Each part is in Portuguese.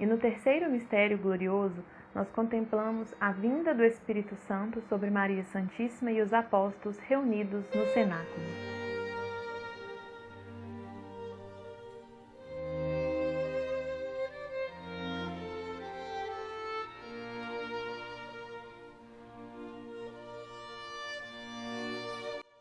E no terceiro mistério glorioso, nós contemplamos a vinda do Espírito Santo sobre Maria Santíssima e os apóstolos reunidos no cenáculo.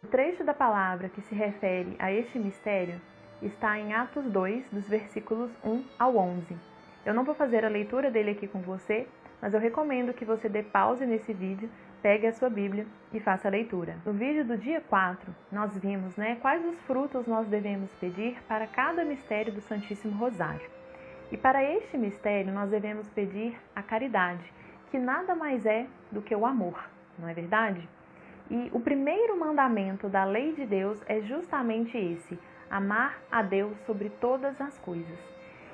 O trecho da palavra que se refere a este mistério está em Atos 2, dos versículos 1 ao 11. Eu não vou fazer a leitura dele aqui com você, mas eu recomendo que você dê pause nesse vídeo, pegue a sua Bíblia e faça a leitura. No vídeo do dia 4, nós vimos quais os frutos nós devemos pedir para cada mistério do Santíssimo Rosário. E para este mistério nós devemos pedir a caridade, que nada mais é do que o amor, não é verdade? E o primeiro mandamento da lei de Deus é justamente esse: amar a Deus sobre todas as coisas.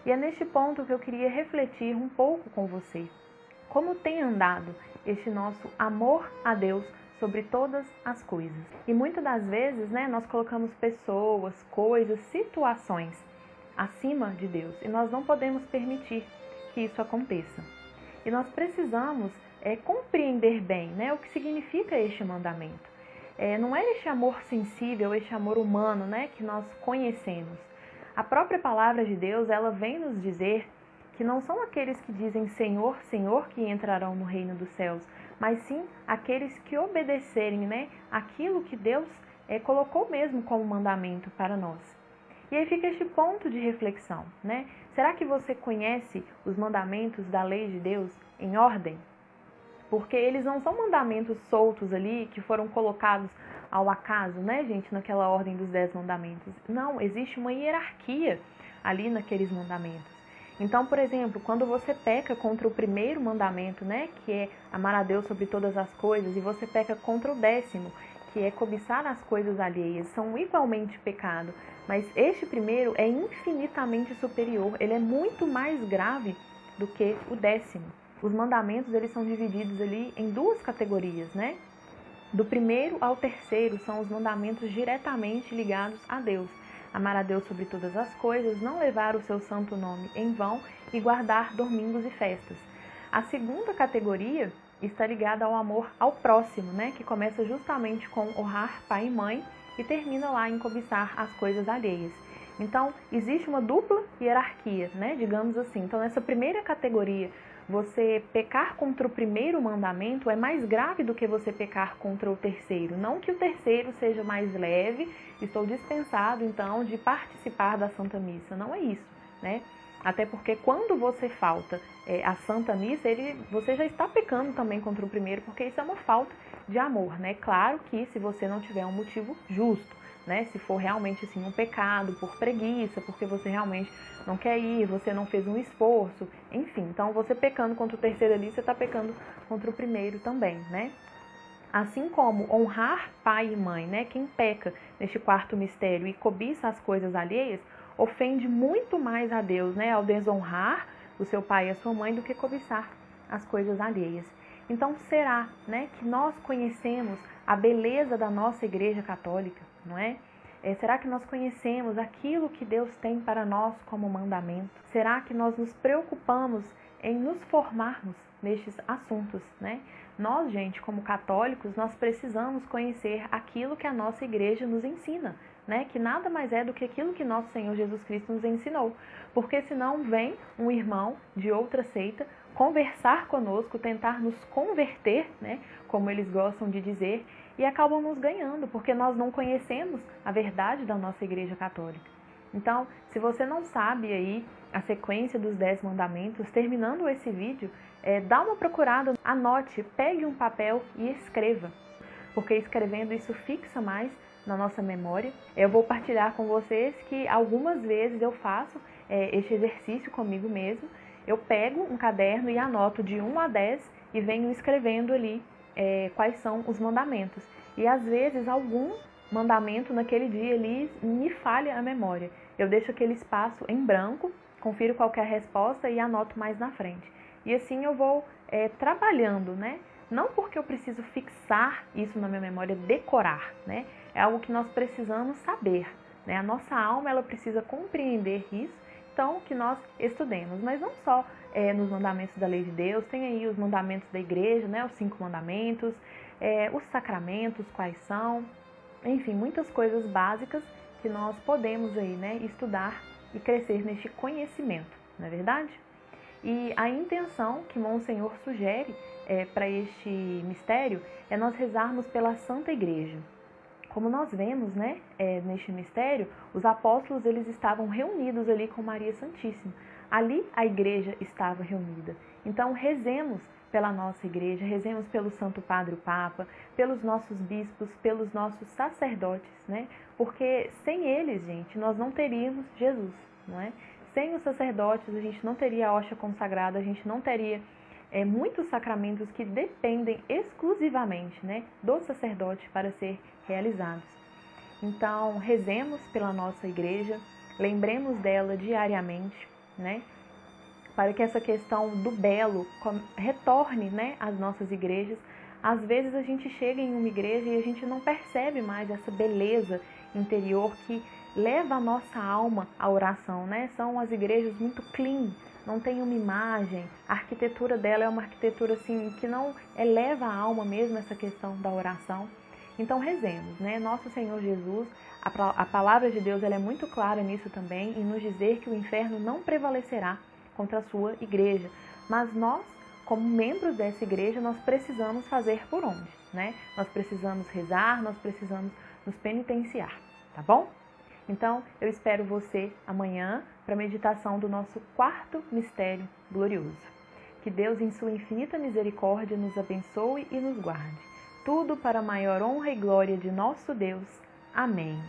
E é neste ponto que eu queria refletir um pouco com você. Como tem andado este nosso amor a Deus sobre todas as coisas? E muitas das vezes, nós colocamos pessoas, coisas, situações acima de Deus. E nós não podemos permitir que isso aconteça. E nós precisamos compreender bem o que significa este mandamento. Não é este amor sensível, este amor humano que nós conhecemos. A própria palavra de Deus, ela vem nos dizer que não são aqueles que dizem Senhor, Senhor que entrarão no reino dos céus, mas sim aqueles que obedecerem aquilo que Deus colocou mesmo como mandamento para nós. E aí fica este ponto de reflexão, Será que você conhece os mandamentos da lei de Deus em ordem? Porque eles não são mandamentos soltos ali, que foram colocados ao acaso, gente, naquela ordem dos 10 mandamentos. Não, existe uma hierarquia ali naqueles mandamentos. Então, por exemplo, quando você peca contra o primeiro mandamento, que é amar a Deus sobre todas as coisas, e você peca contra o 10º, que é cobiçar as coisas alheias, são igualmente pecado. Mas este primeiro é infinitamente superior, ele é muito mais grave do que o 10º. Os mandamentos, eles são divididos ali em duas categorias, Do primeiro ao terceiro são os mandamentos diretamente ligados a Deus. Amar a Deus sobre todas as coisas, não levar o seu santo nome em vão e guardar domingos e festas. A segunda categoria está ligada ao amor ao próximo, que começa justamente com honrar pai e mãe e termina lá em cobiçar as coisas alheias. Então, existe uma dupla hierarquia, digamos assim. Então, nessa primeira categoria, você pecar contra o primeiro mandamento é mais grave do que você pecar contra o terceiro. Não que o terceiro seja mais leve, estou dispensado então de participar da Santa Missa. Não é isso, Até porque quando você falta a Santa Missa, você já está pecando também contra o primeiro, porque isso é uma falta de amor, Claro que se você não tiver um motivo justo, se for realmente assim um pecado por preguiça, porque você realmente não quer ir, você não fez um esforço, enfim. Então, você pecando contra o terceiro ali, você está pecando contra o primeiro também, Assim como honrar pai e mãe, Quem peca neste quarto mistério e cobiça as coisas alheias, ofende muito mais a Deus, ao desonrar o seu pai e a sua mãe do que cobiçar as coisas alheias. Então, será, que nós conhecemos a beleza da nossa Igreja Católica, não é? Será que nós conhecemos aquilo que Deus tem para nós como mandamento? Será que nós nos preocupamos em nos formarmos nestes assuntos, Nós, gente, como católicos, nós precisamos conhecer aquilo que a nossa Igreja nos ensina, Que nada mais é do que aquilo que nosso Senhor Jesus Cristo nos ensinou. Porque senão vem um irmão de outra seita conversar conosco, tentar nos converter, Como eles gostam de dizer, e acabam nos ganhando, porque nós não conhecemos a verdade da nossa Igreja Católica. Então, se você não sabe aí a sequência dos 10 mandamentos, terminando esse vídeo, dá uma procurada, anote, pegue um papel e escreva, porque escrevendo isso fixa mais na nossa memória. Eu vou partilhar com vocês que algumas vezes eu faço este exercício comigo mesmo. Eu pego um caderno e anoto de 1 a 10 e venho escrevendo ali quais são os mandamentos. E às vezes algum mandamento naquele dia ali me falha a memória. Eu deixo aquele espaço em branco, confiro qual que é a resposta e anoto mais na frente. E assim eu vou trabalhando, Não porque eu preciso fixar isso na minha memória, decorar, É algo que nós precisamos saber, A nossa alma, ela precisa compreender isso, então que nós estudemos. Mas não só nos mandamentos da lei de Deus, tem aí os mandamentos da igreja, né, os 5 mandamentos, os sacramentos, quais são, enfim, muitas coisas básicas que nós podemos aí, né, estudar e crescer neste conhecimento, não é verdade? E a intenção que Monsenhor sugere para este mistério é nós rezarmos pela Santa Igreja. Como nós vemos, né, neste mistério, os apóstolos eles estavam reunidos ali com Maria Santíssima. Ali a igreja estava reunida. Então rezemos pela nossa igreja, rezemos pelo Santo Padre o Papa, pelos nossos bispos, pelos nossos sacerdotes, né? Porque sem eles, gente, nós não teríamos Jesus, não é? Sem os sacerdotes a gente não teria a hóstia consagrada, a gente não teria muitos sacramentos que dependem exclusivamente, né, do sacerdote para ser realizados. Então, rezemos pela nossa igreja, lembremos dela diariamente, né, para que essa questão do belo retorne, né, às nossas igrejas. Às vezes a gente chega em uma igreja e a gente não percebe mais essa beleza interior que leva a nossa alma à oração, né? São as igrejas muito clean, não tem uma imagem, a arquitetura dela é uma arquitetura assim que não eleva a alma mesmo, essa questão da oração. Então rezemos, né? Nosso Senhor Jesus, a palavra de Deus ela é muito clara nisso também, em nos dizer que o inferno não prevalecerá contra a sua igreja, mas nós, como membros dessa igreja, nós precisamos fazer por onde, né? Nós precisamos rezar, nós precisamos nos penitenciar, tá bom? Então, eu espero você amanhã para a meditação do nosso 4º mistério glorioso. Que Deus, em sua infinita misericórdia, nos abençoe e nos guarde. Tudo para a maior honra e glória de nosso Deus. Amém.